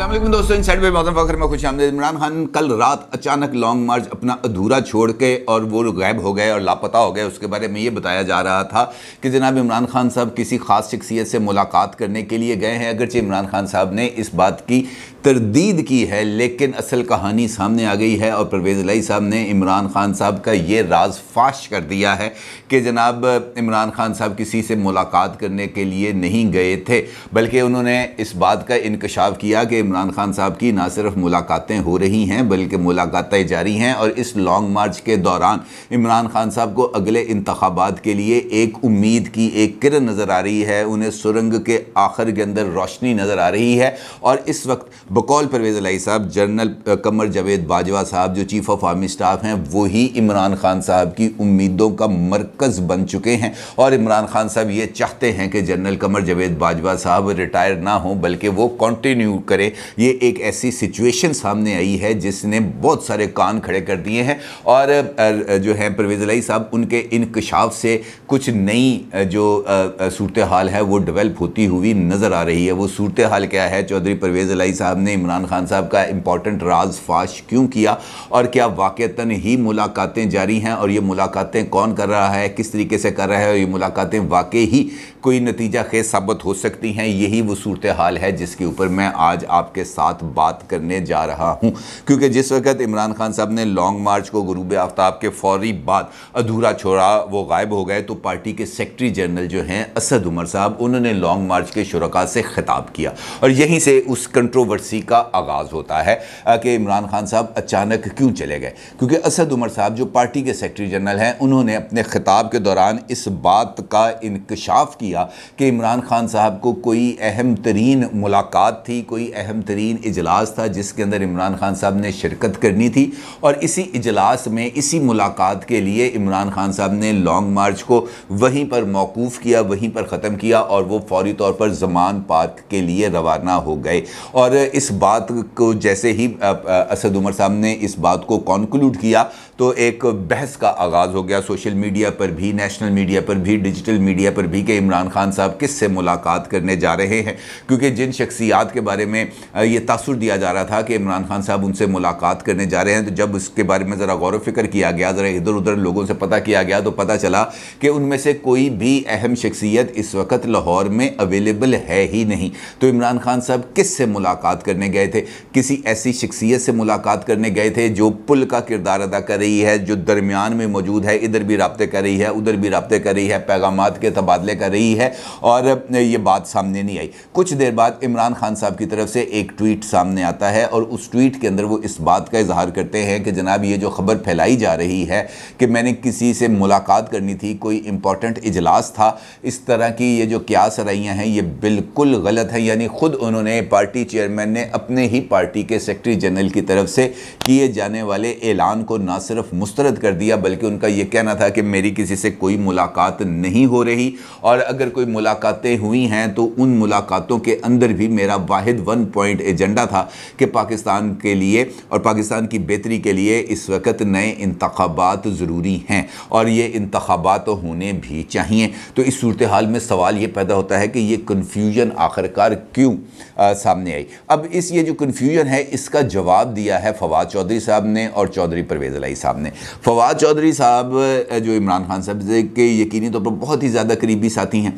अस्सलाम वालेकुम दोस्तों, इनसाइड बाय मौसम फखर में खुश आमदीद। इमरान खान कल रात अचानक लॉन्ग मार्च अपना अधूरा छोड़ के और वो गायब हो गए और लापता हो गए। उसके बारे में ये बताया जा रहा था कि जनाब इमरान खान साहब किसी खास शख्सियत से मुलाकात करने के लिए गए हैं। अगरचे इमरान खान साहब ने इस बात की तरदीद की है, लेकिन असल कहानी सामने आ गई है और परवेज़ इलाही साहब ने इमरान खान साहब का ये राज फाश कर दिया है कि जनाब इमरान खान साहब किसी से मुलाकात करने के लिए नहीं गए थे, बल्कि उन्होंने इस बात का इंकशाफ किया कि इमरान खान साहब की ना सिर्फ मुलाकातें हो रही हैं बल्कि मुलाकातें जारी हैं। और इस लॉन्ग मार्च के दौरान इमरान खान साहब को अगले इंतखाबात के लिए एक उम्मीद की एक किरण नज़र आ रही है, उन्हें सुरंग के आखिर के अंदर रोशनी नज़र आ रही है। और इस वक्त बकौल परवेज़ इलाही साहब जनरल कमर जावेद बाजवा साहब जो चीफ ऑफ आर्मी स्टाफ हैं वही इमरान खान साहब की उम्मीदों का मरकज़ बन चुके हैं। और इमरान खान साहब ये चाहते हैं कि जनरल कमर जावेद बाजवा साहब रिटायर ना हो बल्कि वो कंटिन्यू करे। ये एक ऐसी सिचुएशन सामने आई है जिसने बहुत सारे कान खड़े कर दिए हैं और जो है परवेज़ इलाही साहब उनके इंकशाफ से कुछ नई जो सूरत हाल है वो डेवलप होती हुई नज़र आ रही है। वो सूरत हाल क्या है? चौधरी परवेज़ इलाही साहब ने इमरान खान साहब का इंपॉर्टेंट राज फाश क्यों किया और क्या वाक़तन ही मुलाकातें जारी हैं और ये मुलाकातें कौन कर रहा है, किस तरीके से कर रहा है और ये मुलाकातें वाकई ही कोई नतीजा खेज साबित हो सकती हैं। यही वो सूरत हाल है जिसके ऊपर मैं आज आपके साथ बात करने जा रहा हूं, क्योंकि जिस वक्त इमरान खान साहब ने लॉन्ग मार्च को गुरूब आफ्ताब के फौरी बाद अधूरा छोड़ा, वो गायब हो गए, तो पार्टी के सेक्रेटरी जनरल जो हैं असद उमर साहब, उन्होंने लॉन्ग मार्च के शुरका से खिताब किया और यहीं से उस कंट्रोवर्सी का आगाज़ होता है कि इमरान खान साहब अचानक क्यों चले गए। क्योंकि असद उमर साहब जो पार्टी के सेक्रेटरी जनरल हैं उन्होंने अपने खिताब के दौरान इस बात का इंकशाफ किया कि इमरान खान साहब को कोई अहम तरीन मुलाकात थी, कोई अहम तरीन इजलास था जिसके अंदर इमरान खान साहब ने शिरकत करनी थी और इसी इजलास में इसी मुलाकात के लिए इमरान खान साहब ने लॉन्ग मार्च को वहीं पर मौकूफ़ किया, वहीं पर ख़त्म किया और वो फौरी तौर पर ज़मान पार्क के लिए रवाना हो गए। और इस बात को जैसे ही असद उमर साहब ने इस बात को कॉन्क्लूड किया तो एक बहस का आगाज़ हो गया सोशल मीडिया पर भी, नेशनल मीडिया पर भी, डिजिटल मीडिया पर भी कि इमरान खान साहब किससे मुलाकात करने जा रहे हैं। क्योंकि जिन शख्सियात के बारे में ये तासुर दिया जा रहा था कि इमरान खान साहब उनसे मुलाकात करने जा रहे हैं, तो जब उसके बारे में ज़रा गौर व फिक्र किया गया, ज़रा इधर उधर लोगों से पता किया गया तो पता चला कि उनमें से कोई भी अहम शख्सियत इस वक्त लाहौर में अवेलेबल है ही नहीं। तो इमरान खान साहब किससे मुलाकात करने गए थे? किसी ऐसी शख्सियत से मुलाकात करने गए थे जो पुल का किरदार अदा कर रही है, जो दरमियान में मौजूद है, इधर भी राब्ते कर रही है, उधर भी राब्ते कर रही है, पैगामात के तबादले कर रही है और ये बात सामने नहीं आई। कुछ देर बाद इमरान खान साहब की तरफ से एक ट्वीट सामने आता है और उस ट्वीट के अंदर वो इस बात का इजहार करते हैं कि जनाब ये जो खबर फैलाई जा रही है कि मैंने किसी से मुलाकात करनी थी, कोई इंपॉर्टेंट इजलास था, इस तरह की ये जो क्यास रहियाँ हैं ये बिल्कुल गलत है। यानी खुद उन्होंने, पार्टी चेयरमैन ने अपने ही पार्टी के सेक्रेटरी जनरल की तरफ से किए जाने वाले ऐलान को ना सिर्फ मुस्तरद कर दिया बल्कि उनका ये कहना था कि मेरी किसी से कोई मुलाकात नहीं हो रही और अगर कोई मुलाकातें हुई हैं तो उन मुलाकातों के अंदर भी मेरा वाहिद वन पॉइंट एजेंडा था कि पाकिस्तान के लिए और पाकिस्तान की बेहतरी के लिए इस वक्त नए इंतखाबात ज़रूरी हैं और ये इंतखाबात होने भी चाहिए। तो इस सूरत हाल में सवाल ये पैदा होता है कि ये कन्फ्यूजन आखिरकार क्यों सामने आई। अब ये जो कन्फ्यूजन है इसका जवाब दिया है फवाद चौधरी साहब ने और चौधरी परवेज़ इलाही साहब ने। फवाद चौधरी साहब जो इमरान खान साहब के यकीनी तौर पर बहुत ही ज़्यादा करीबी साथी हैं,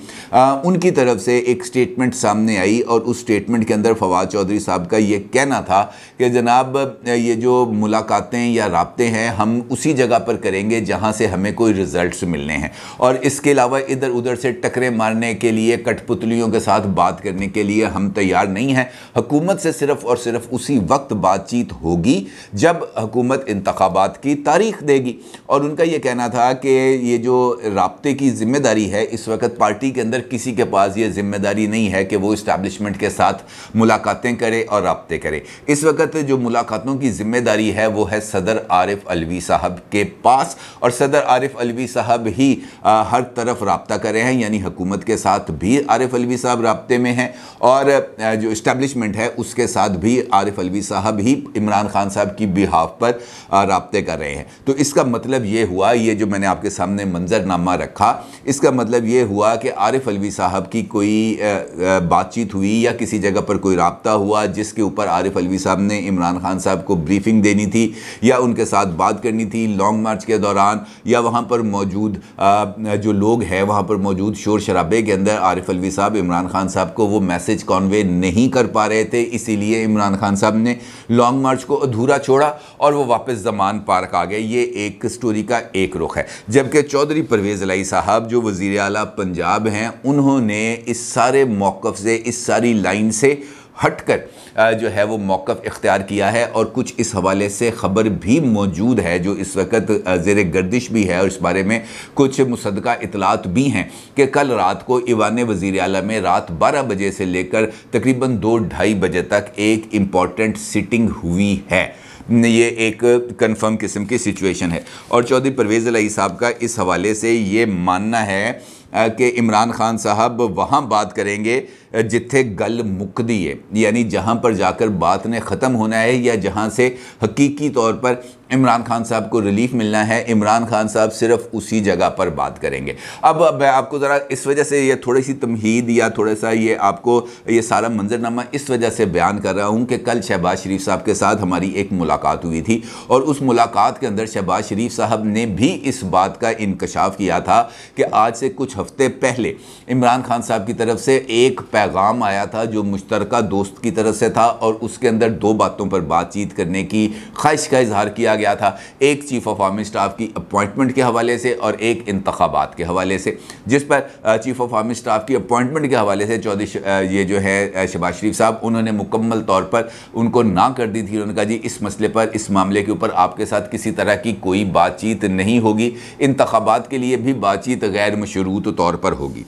उनकी तरफ से एक स्टेटमेंट सामने आई और उस स्टेटमेंट के अंदर फवाद चौधरी साहब का ये कहना था कि जनाब ये जो मुलाकातें या राब्ते हैं हम उसी जगह पर करेंगे जहाँ से हमें कोई रिज़ल्ट्स मिलने हैं और इसके अलावा इधर उधर से टकरे मारने के लिए, कठपुतलियों के साथ बात करने के लिए हम तैयार नहीं हैं। हुकूमत से सिर्फ़ और सिर्फ उसी वक्त बातचीत होगी जब हुकूमत इंतखाबात की तारीख देगी। और उनका ये कहना था कि ये जो राब्ते की ज़िम्मेदारी है इस वक्त पार्टी के अंदर किसी के पास ये ज़िम्मेदारी नहीं है कि वो इस्टेब्लिशमेंट के साथ मुलाकातें करे और राब्ते करे। इस वक्त जो मुलाकातों की ज़िम्मेदारी है वो है सदर आरिफ अलवी साहब के पास और सदर आरिफ अलवी साहब ही हर तरफ राब्ता कर रहे हैं, यानी हुकूमत के साथ भी आरिफ अलवी साहब राब्ते में हैं और जो इस्टेब्लिशमेंट है उसके साथ भी आरिफ अलवी साहब ही इमरान खान साहब की बिहाफ पर राब्ते कर रहे हैं। तो इसका मतलब ये हुआ, ये जो मैंने आपके सामने मंजरनामा रखा, इसका मतलब ये हुआ कि आरिफ अलवी साहब की कोई बातचीत हुई या किसी जगह पर कोई राब्ता हुआ जिसके ऊपर आरिफ अलवी साहब ने इमरान खान साहब को ब्रीफिंग देनी थी या उनके साथ बात करनी थी लॉन्ग मार्च के दौरान, या वहाँ पर मौजूद जो लोग हैं वहाँ पर मौजूद शोर शराबे के अंदर आरिफ अलवी साहब इमरान खान साहब को वो मैसेज कॉन्वे नहीं कर पा रहे थे, इसीलिए इमरान खान साहब ने लॉन्ग मार्च को अधूरा छोड़ा और वो वापस ज़मान पार्क आ गए। ये एक स्टोरी का एक रुख है। जबकि चौधरी परवेज़ इलाही साहब जो वज़ीर आला पंजाब हैं, उन्होंने इस सारे मौक़िफ़ से, इस सारी लाइन से हटकर जो है वो मौक़िफ़ इख्तियार किया है और कुछ इस हवाले से ख़बर भी मौजूद है जो इस वक्त ज़ेर गर्दिश भी है और इस बारे में कुछ मुसद्दक़ा इतलात भी हैं कि कल रात को ईवान वज़ीर आला में रात 12 बजे से लेकर तकरीबन 2-2:30 बजे तक एक इम्पॉर्टेंट सिटिंग हुई है। ये एक कंफर्म किस्म की सिचुएशन है और चौधरी परवेज़ इलाही साहब का इस हवाले से ये मानना है कि इमरान खान साहब वहाँ बात करेंगे जिथे गल मुकदी है, यानी जहाँ पर जाकर बात ने ख़त्म होना है या जहाँ से हकीकी तौर पर इमरान खान साहब को रिलीफ मिलना है, इमरान खान साहब सिर्फ उसी जगह पर बात करेंगे। अब मैं आपको ज़रा इस वजह से ये थोड़ी सी तमहीद या थोड़ा सा ये आपको ये सारा मंजरनामा इस वजह से बयान कर रहा हूँ कि कल शहबाज शरीफ साहब के साथ हमारी एक मुलाकात हुई थी और उस मुलाकात के अंदर शहबाज शरीफ साहब ने भी इस बात का इंकशाफ किया था कि आज से कुछ हफ्ते पहले इमरान खान साहब की तरफ से एक पैगाम आया था जो मुश्तरका दोस्त की तरफ से था और उसके अंदर 2 बातों पर बातचीत करने की ख्वाहिश का इजहार किया गया था। एक चीफ ऑफ आर्मी स्टाफ की अपॉइंटमेंट के हवाले से और एक इंतखाबात के हवाले से, जिस पर चीफ ऑफ आर्मी स्टाफ की अपॉइंटमेंट के हवाले से चौधरी ये जो है शहबाज शरीफ साहब उन्होंने मुकम्मल तौर पर उनको ना कर दी थी। उन्होंने कहा जी इस मसले पर, इस मामले के ऊपर आपके साथ किसी तरह की कोई बातचीत नहीं होगी, इंतखाबात के लिए भी बातचीत गैर मशरूत तौर पर होगी।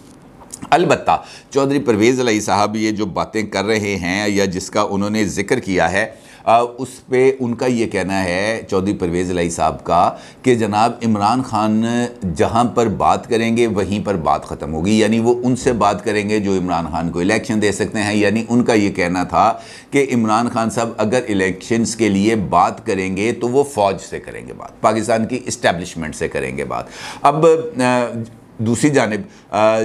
अलबत्ता चौधरी परवेज़ इलाही साहब ये जो बातें कर रहे हैं या जिसका उन्होंने ज़िक्र किया है उस पे उनका ये कहना है चौधरी परवेज़ इलाही साहब का कि जनाब इमरान खान जहाँ पर बात करेंगे वहीं पर बात ख़त्म होगी, यानी वो उनसे बात करेंगे जो इमरान खान को इलेक्शन दे सकते हैं। यानी उनका ये कहना था कि इमरान खान साहब अगर इलेक्शंस के लिए बात करेंगे तो वो फ़ौज से करेंगे बात, पाकिस्तान की इस्टेब्लिशमेंट से करेंगे बात। अब दूसरी जानिब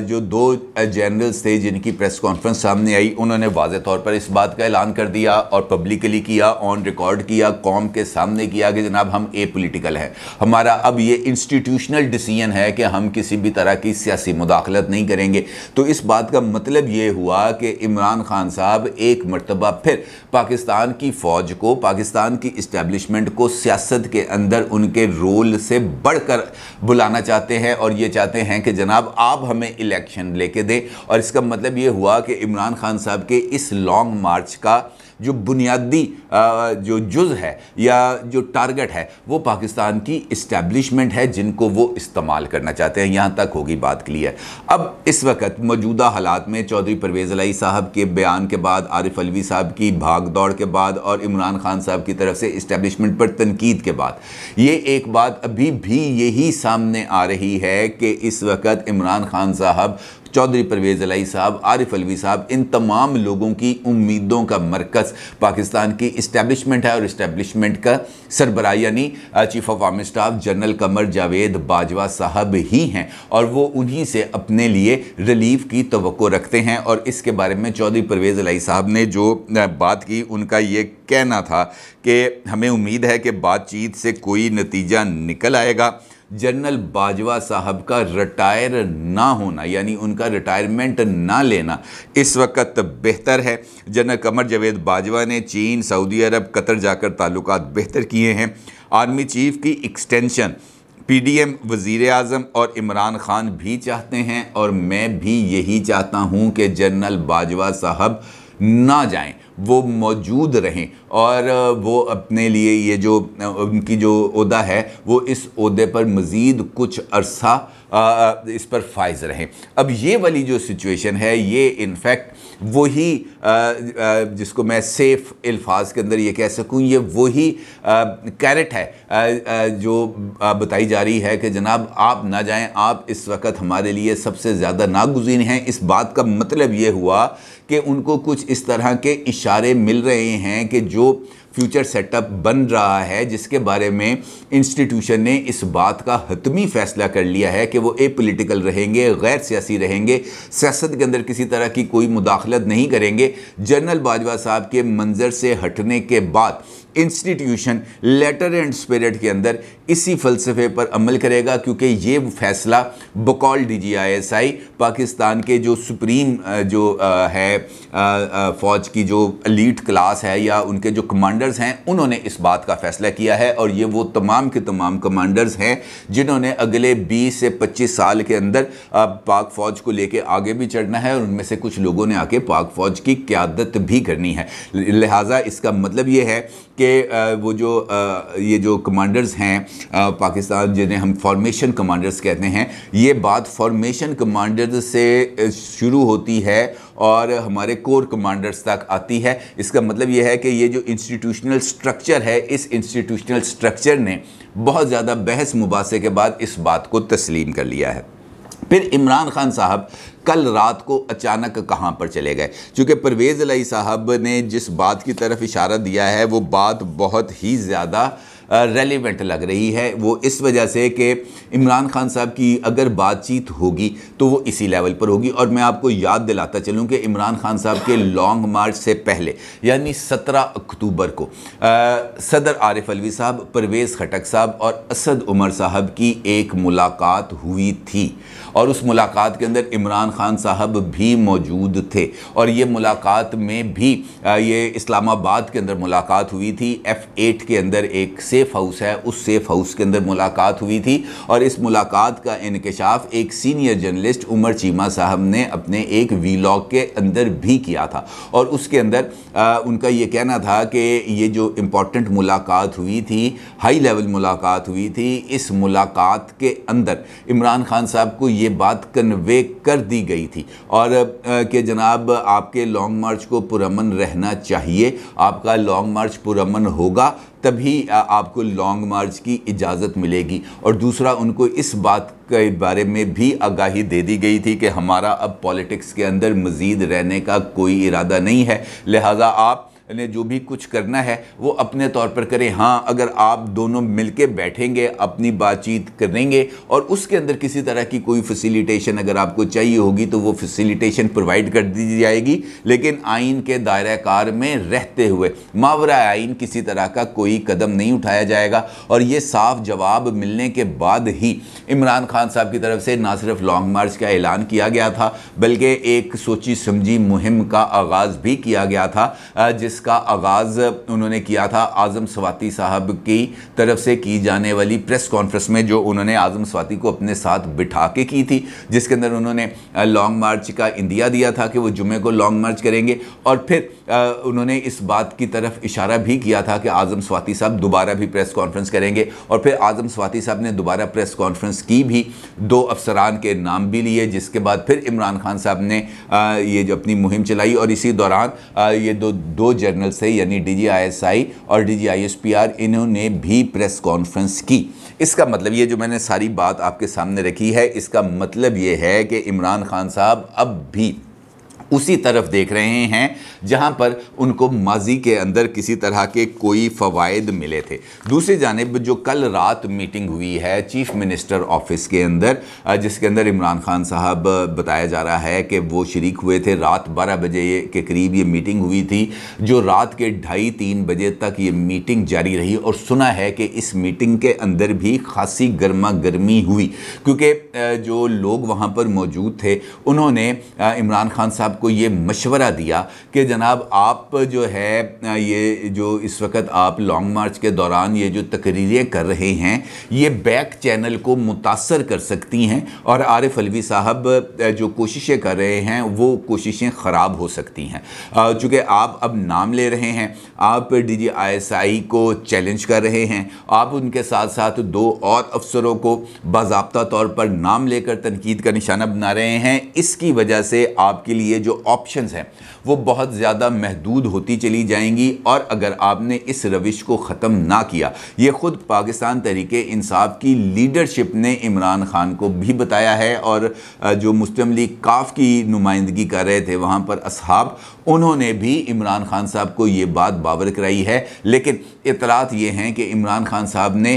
जो 2 जनरल्स थे जिनकी प्रेस कॉन्फ्रेंस सामने आई, उन्होंने वाज़ेह तौर पर इस बात का ऐलान कर दिया और पब्लिकली किया, ऑन रिकॉर्ड किया, कौम के सामने किया कि जनाब हम एपॉलिटिकल हैं, हमारा अब ये इंस्टीट्यूशनल डिसीजन है कि हम किसी भी तरह की सियासी मुदाखलत नहीं करेंगे। तो इस बात का मतलब ये हुआ कि इमरान खान साहब एक मरतबा फिर पाकिस्तान की फ़ौज को, पाकिस्तान की इस्टेब्लिशमेंट को सियासत के अंदर उनके रोल से बढ़कर बुलाना चाहते हैं और ये चाहते हैं कि जनाब आप हमें इलेक्शन लेके दें। और इसका मतलब ये हुआ कि इमरान खान साहब के इस लॉन्ग मार्च का जो बुनियादी जो जुज़ है या जो टारगेट है वो पाकिस्तान की इस्टेब्लिशमेंट है जिनको वो इस्तेमाल करना चाहते हैं। यहाँ तक होगी बात क्लियर। अब इस वक्त मौजूदा हालात में चौधरी परवेज़ इलाही साहब के बयान के बाद, आरिफ अलवी साहब की भाग दौड़ के बाद और इमरान खान साहब की तरफ से इस्टेब्लिशमेंट पर तनकीद के बाद ये एक बात अभी भी यही सामने आ रही है कि इस वक्त इमरान खान साहब, चौधरी परवेज़ इलाही साहब, आरिफ अलवी साहब, इन तमाम लोगों की उम्मीदों का मरकज़ पाकिस्तान की इस्टेब्लिशमेंट है और इस्टेब्लिशमेंट का सरबराह यानी chief of army staff general Qamar Javed Bajwa साहब ही हैं और वो उन्हीं से अपने लिए रिलीफ की तवक्को रखते हैं। और इसके बारे में चौधरी परवेज़ इलाही साहब ने जो बात की, उनका ये कहना था कि हमें उम्मीद है कि बातचीत से कोई नतीजा निकल आएगा। जनरल बाजवा साहब का रिटायर ना होना यानी उनका रिटायरमेंट ना लेना इस वक्त बेहतर है। जनरल कमर जावेद बाजवा ने चीन, सऊदी अरब, कतर जाकर ताल्लुकात बेहतर किए हैं। आर्मी चीफ की एक्सटेंशन पीडीएम, वज़ीर आज़म और इमरान खान भी चाहते हैं और मैं भी यही चाहता हूँ कि जनरल बाजवा साहब ना जाएं, वो मौजूद रहें और वो अपने लिए ये जो उनकी जो ओहदा है वो इस ओहदे पर मज़ीद कुछ अरसा इस पर फाइज रहें। अब ये वाली जो सिचुएशन है ये इनफैक्ट वही जिसको मैं सेफ़ अल्फाज के अंदर ये कह सकूँ, ये वही कैरेट है जो बताई जा रही है कि जनाब आप ना जाएं, आप इस वक्त हमारे लिए सबसे ज़्यादा नागुज़ीर हैं। इस बात का मतलब ये हुआ कि उनको कुछ इस तरह के इशारे मिल रहे हैं कि जो फ्यूचर सेटअप बन रहा है, जिसके बारे में इंस्टीट्यूशन ने इस बात का हतमी फैसला कर लिया है कि वो एपॉलिटिकल रहेंगे, गैर सियासी रहेंगे, सियासत के अंदर किसी तरह की कोई मुदाखलत नहीं करेंगे। जनरल बाजवा साहब के मंजर से हटने के बाद इंस्टीट्यूशन लेटर एंड स्पिरिट के अंदर इसी फ़लसफ़े पर अमल करेगा, क्योंकि ये फैसला बकौल DGISI पाकिस्तान के जो सुप्रीम है फ़ौज की जो एलीट क्लास है या उनके जो कमांडर्स हैं, उन्होंने इस बात का फ़ैसला किया है। और ये वो तमाम के तमाम कमांडर्स हैं जिन्होंने अगले 20 से 25 साल के अंदर पाक फ़ौज को लेके आगे भी चढ़ना है, और उनमें से कुछ लोगों ने आके पाक फ़ौज की क़यादत भी करनी है। लिहाजा इसका मतलब ये है कि वो जो ये जो कमांडर्स हैं पाकिस्तान, जिन्हें हम फॉर्मेशन कमांडर्स कहते हैं, ये बात फॉर्मेशन कमांडर्स से शुरू होती है और हमारे कोर कमांडर्स तक आती है। इसका मतलब ये है कि ये जो इंस्टीट्यूशनल स्ट्रक्चर है, इस इंस्टीट्यूशनल स्ट्रक्चर ने बहुत ज़्यादा बहस मुबासे के बाद इस बात को तस्लीम कर लिया है। फिर इमरान खान साहब कल रात को अचानक कहाँ पर चले गए? चूँकि परवेज़ इलाही साहब ने जिस बात की तरफ इशारा दिया है वो बात बहुत ही ज़्यादा रेलिवेंट लग रही है। वो इस वजह से कि इमरान खान साहब की अगर बातचीत होगी तो वो इसी लेवल पर होगी। और मैं आपको याद दिलाता चलूँ कि इमरान खान साहब के लॉन्ग मार्च से पहले यानी 17 अक्टूबर को सदर आरिफ अलवी साहब, परवेज़ खटक साहब और असद उमर साहब की एक मुलाकात हुई थी, और उस मुलाकात के अंदर इमरान खान साहब भी मौजूद थे। और ये मुलाकात में भी ये इस्लामाबाद के अंदर मुलाकात हुई थी। F8 के अंदर एक सेफ़ हाउस है, उस सेफ़ हाउस के अंदर मुलाकात हुई थी। और इस मुलाकात का इंकशाफ एक सीनियर जर्नलिस्ट उमर चीमा साहब ने अपने एक वीलॉग के अंदर भी किया था। और उसके अंदर उनका ये कहना था कि ये जो इम्पॉर्टेंट मुलाकात हुई थी, हाई लेवल मुलाकात हुई थी, इस मुलाकात के अंदर इमरान खान साहब को ये बात कन्वे कर दी गई थी और कि जनाब आपके लॉन्ग मार्च को पुरअमन रहना चाहिए, आपका लॉन्ग मार्च पुरअमन होगा तभी आपको लॉन्ग मार्च की इजाज़त मिलेगी। और दूसरा, उनको इस बात के बारे में भी आगाही दे दी गई थी कि हमारा अब पॉलिटिक्स के अंदर मज़ीद रहने का कोई इरादा नहीं है, लिहाजा आप ने जो भी कुछ करना है वो अपने तौर पर करें। हाँ, अगर आप दोनों मिलके बैठेंगे, अपनी बातचीत करेंगे और उसके अंदर किसी तरह की कोई फैसिलिटेशन अगर आपको चाहिए होगी तो वो फैसिलिटेशन प्रोवाइड कर दी जाएगी, लेकिन आइन के दायरा कार में रहते हुए मावरा आइन किसी तरह का कोई कदम नहीं उठाया जाएगा। और ये साफ जवाब मिलने के बाद ही इमरान खान साहब की तरफ से ना सिर्फ लॉन्ग मार्च का ऐलान किया गया था, बल्कि एक सोची समझी मुहिम का आगाज़ भी किया गया था, जिसका आगाज़ उन्होंने किया था आज़म स्वाति साहब की तरफ से की जाने वाली प्रेस कॉन्फ्रेंस में, जो उन्होंने आज़म स्वाति को अपने साथ बिठा के की थी, जिसके अंदर उन्होंने लॉन्ग मार्च का इंदिया दिया था कि वो जुमे को लॉन्ग मार्च करेंगे। और फिर उन्होंने इस बात की तरफ इशारा भी किया था कि आज़म स्वाति साहब दोबारा भी प्रेस कॉन्फ्रेंस करेंगे। और फिर आज़म स्वाति साहब ने दोबारा प्रेस कॉन्फ्रेंस की भी, 2 अफसरान के नाम भी लिए, जिसके बाद फिर इमरान खान साहब ने ये जो अपनी मुहिम चलाई। और इसी दौरान ये दो जर्नल से यानी DGISI और DGISPR इन्होंने भी प्रेस कॉन्फ्रेंस की। इसका मतलब ये जो मैंने सारी बात आपके सामने रखी है, इसका मतलब ये है कि इमरान खान साहब अब भी उसी तरफ देख रहे हैं जहां पर उनको माजी के अंदर किसी तरह के कोई फ़वाइद मिले थे। दूसरी जानिब जो कल रात मीटिंग हुई है चीफ मिनिस्टर ऑफिस के अंदर, जिसके अंदर इमरान खान साहब बताया जा रहा है कि वो शरीक हुए थे, रात 12 बजे के करीब ये मीटिंग हुई थी, जो रात के 2:30-3 बजे तक ये मीटिंग जारी रही। और सुना है कि इस मीटिंग के अंदर भी खासी गर्मा गर्मी हुई, क्योंकि जो लोग वहाँ पर मौजूद थे उन्होंने इमरान खान साहब को ये मशवरा दिया कि जनाब आप जो है ये जो इस वक्त आप लॉन्ग मार्च के दौरान ये जो तकरीरें कर रहे हैं ये बैक चैनल को मुतासर कर सकती हैं, और आरिफ अलवी साहब जो कोशिशें कर रहे हैं वो कोशिशें ख़राब हो सकती हैं। चूँकि आप अब नाम ले रहे हैं, आप DGISI को चैलेंज कर रहे हैं, आप उनके साथ साथ 2 और अफसरों को बाज़ाब्ता तौर पर नाम लेकर तनकीद का निशाना बना रहे हैं। इसकी वजह से आपके लिए जो ऑप्शंस हैं वो बहुत ज़्यादा महदूद होती चली जाएंगी। और अगर आपने इस रविश को ख़त्म ना किया, ये ख़ुद पाकिस्तान तहरीके इंसाफ की लीडरशिप ने इमरान खान को भी बताया है, और जो मुस्लिम लीग काफ की नुमाइंदगी कर रहे थे वहाँ पर असहाब, उन्होंने भी इमरान खान साहब को ये बात बावर कराई है। लेकिन इतलात ये हैं कि इमरान खान साहब ने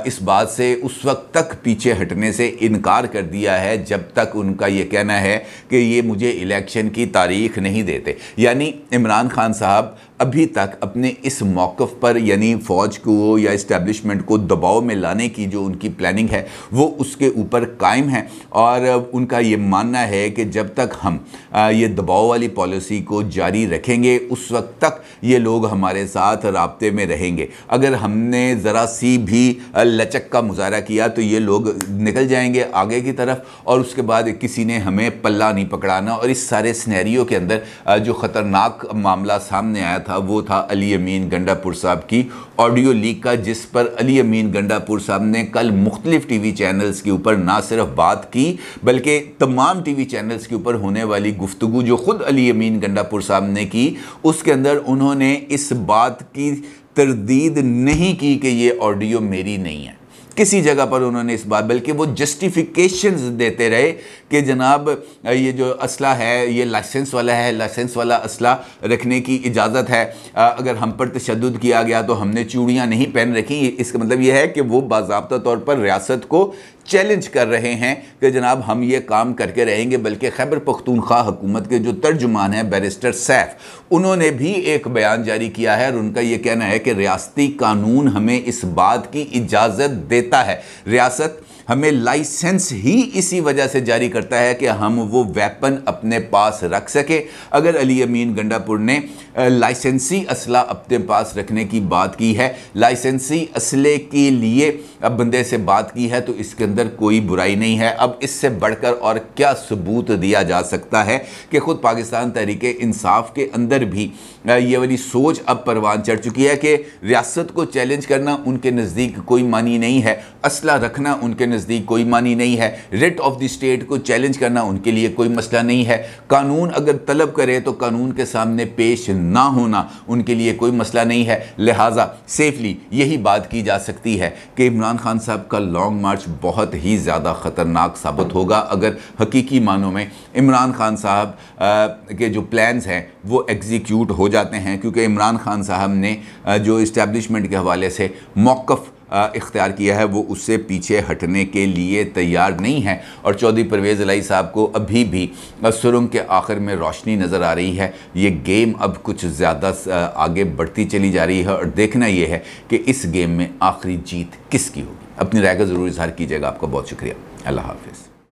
इस बात से उस वक्त तक पीछे हटने से इनकार कर दिया है जब तक उनका ये कहना है कि ये मुझे इलेक्शन की तारीख नहीं देते। यानी इमरान खान साहब अभी तक अपने इस मौक़िफ़ पर, यानी फ़ौज को या इस्टेब्लिशमेंट को दबाव में लाने की जो उनकी प्लानिंग है वो उसके ऊपर कायम है। और उनका ये मानना है कि जब तक हम ये दबाव वाली पॉलिसी को जारी रखेंगे उस वक्त तक ये लोग हमारे साथ राब्ते में रहेंगे। अगर हमने ज़रा सी भी लचक का मुजाहरा किया तो ये लोग निकल जाएंगे आगे की तरफ, और उसके बाद किसी ने हमें पल्ला नहीं पकड़ाना। और इस सारे सिनेरियो के अंदर जो ख़तरनाक मामला सामने आया था वो था अली अमीन गंडापुर साहब की ऑडियो लीक का, जिस पर अली अमीन गंडापुर साहब ने कल मुख्तलिफ टीवी चैनल्स के ऊपर ना सिर्फ बात की बल्कि तमाम टीवी चैनल्स के ऊपर होने वाली गुफ्तगू जो खुद अली अमीन गंडापुर साहब ने की उसके अंदर उन्होंने इस बात की तरदीद नहीं की कि ये ऑडियो मेरी नहीं है। किसी जगह पर उन्होंने इस बात, बल्कि वो जस्टिफिकेशंस देते रहे कि जनाब ये जो असला है ये लाइसेंस वाला है, लाइसेंस वाला असला रखने की इजाज़त है, अगर हम पर तशद्दुद किया गया तो हमने चूड़ियाँ नहीं पहन रखी। इसका मतलब ये है कि वो बाज़ाब्ता तौर पर रियासत को चैलेंज कर रहे हैं कि जनाब हम ये काम करके रहेंगे। बल्कि खैबर पख्तूनख्वा हुकूमत के जो तर्जुमान हैं बैरिस्टर सैफ, उन्होंने भी एक बयान जारी किया है और उनका ये कहना है कि रियासती कानून हमें इस बात की इजाज़त देता है, रियासत हमें लाइसेंस ही इसी वजह से जारी करता है कि हम वो वेपन अपने पास रख सके। अगर अली अमीन गंडापुर ने लाइसेंसी असला अपने पास रखने की बात की है, लाइसेंसी असले के लिए अब बंदे से बात की है तो इसके अंदर कोई बुराई नहीं है। अब इससे बढ़कर और क्या सबूत दिया जा सकता है कि खुद पाकिस्तान तहरीक इंसाफ के अंदर भी ये वाली सोच अब परवान चढ़ चुकी है कि रियासत को चैलेंज करना उनके नज़दीक कोई मानी नहीं है, असला रखना उनके नज़दीक कोई मानी नहीं है, रिट ऑफ द स्टेट को चैलेंज करना उनके लिए कोई मसला नहीं है, कानून अगर तलब करे तो कानून के सामने पेश ना होना उनके लिए कोई मसला नहीं है। लिहाजा सेफली यही बात की जा सकती है कि इमरान खान साहब का लॉन्ग मार्च बहुत ही ज़्यादा ख़तरनाक साबित होगा अगर हकीकी मानों में इमरान खान साहब के जो प्लान्स हैं वो एग्जीक्यूट हो जाते हैं। क्योंकि इमरान खान साहब ने जो इस्टेब्लिशमेंट के हवाले से मौक़िफ़ इख्तियार किया है वो उससे पीछे हटने के लिए तैयार नहीं है। और चौधरी परवेज़ इलाही साहब को अभी भी सुरंग के आखिर में रोशनी नज़र आ रही है। ये गेम अब कुछ ज़्यादा आगे बढ़ती चली जा रही है और देखना ये है कि इस गेम में आखिरी जीत किसकी होगी। अपनी राय का ज़रूर इज़हार कीजिएगा। आपका बहुत शुक्रिया। अल्लाह हाफ़िज़।